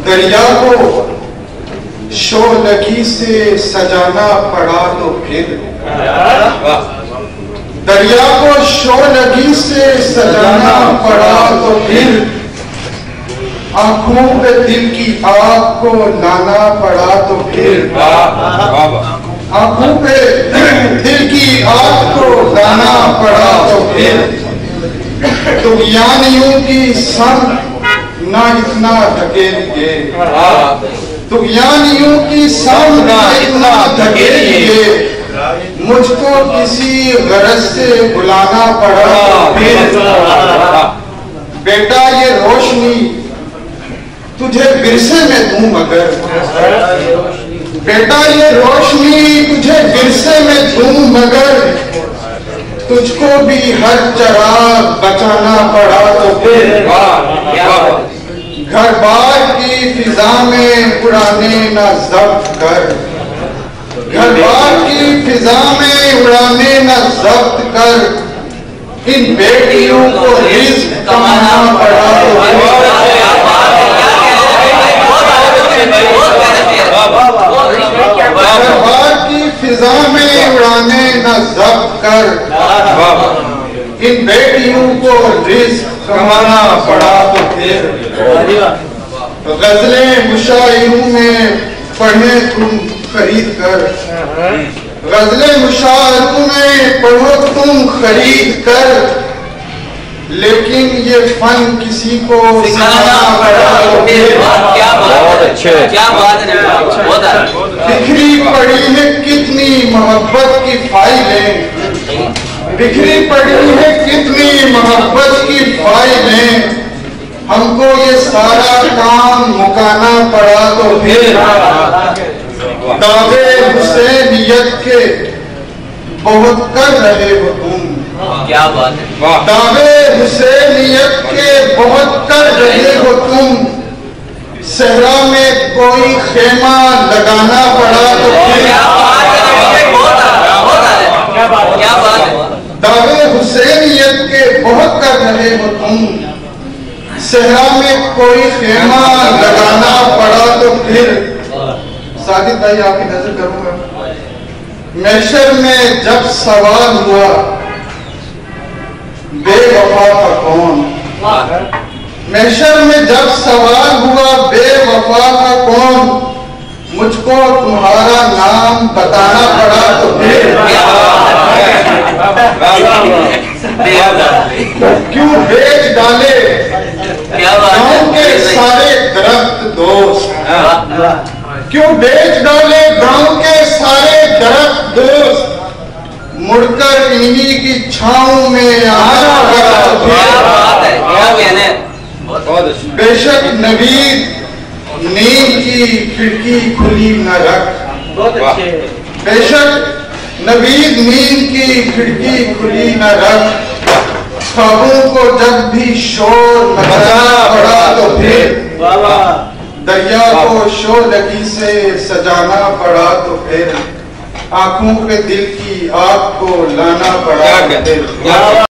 दरिया को शोलगी से सजाना पड़ा तो फिर, दरिया को शोलगी से सजाना पड़ा तो फिर, आंखों पे दिल की आग को लाना पड़ा तो फिर, आंखों पे दिल की आग को लाना पड़ा तो फिर, तुगयानियों की संग ना इतना धकेलिए, तुगयानियों की संग ना इतना धकेलिए, मुझको किसी गरज से बुलाना पड़ा तो फिर, बेटा ये रोशनी तुझे विरसे में दूं मगर, बेटा ये रोशनी तुझे विरसे में दूं मगर, तुझको भी हर चिराग बचाना पड़ा तो फिर, घर बार की फिजा में उड़ाने ना ज़ब्त कर, घर बार की फिजा में उड़ाने ना ज़ब्त कर, इन बेटियों को रिज़्क़ कमाना पड़ा तो फिर, फिजा में उड़ाने न ज़ब्त कर, इन बेटियों को रिज़्क़ कमाना पड़ा तो फिर, गज़लें मुशायरों में पढ़े तुम खरीद कर, गज़लें मुशायरों में पढ़ो तुम खरीद कर, लेकिन ये फन किसी को सिखाना पड़ा तो फिर, क्या बात है, बिखरी पड़ी है कितनी मोहब्बत की फाइलें, बिखरी पड़ी है कितनी मोहब्बत की फाइलें, हमको ये सारा काम मुकाना पड़ा तो फिर, दावे हुसैनियत के बहुत कर रहे हो तुम, क्या बात है, दावे हुसैनियत के बहुत कर रहे हो तुम, सहरा में कोई खेमा लगाना पड़ा तो फिर, दावे हुसैनियत के बहुत कर रहे हो तुम, सहरा में कोई खेमा लगाना पड़ा तो फिर, साजिद भाई आपकी नजर करूंगा, महशर में जब सवाल हुआ बेवफा का कौन, महशर में जब सवाल हुआ बेवफा का कौन, मुझको तुम्हारा नाम बताना पड़ा तो फिर, क्यों बेच डाले गांव के सारे दरख्त दोस्त, क्यों बेच डाले गांव के सारे दरख्त दोस्त, मुड़कर इन्हीं की छांव में आना पड़ा तो फिर, बेशक नवीद नींद की खिड़की खुली न रख, बेशक नवीद नींद की खिड़की खुली न रख, ख्वाबों को जब भी शोर मचाना पड़ा तो फिर, दरिया को शोलगी से सजाना पड़ा तो फिर, आंखों पे दिल की आग को लाना पड़ा तो फिर।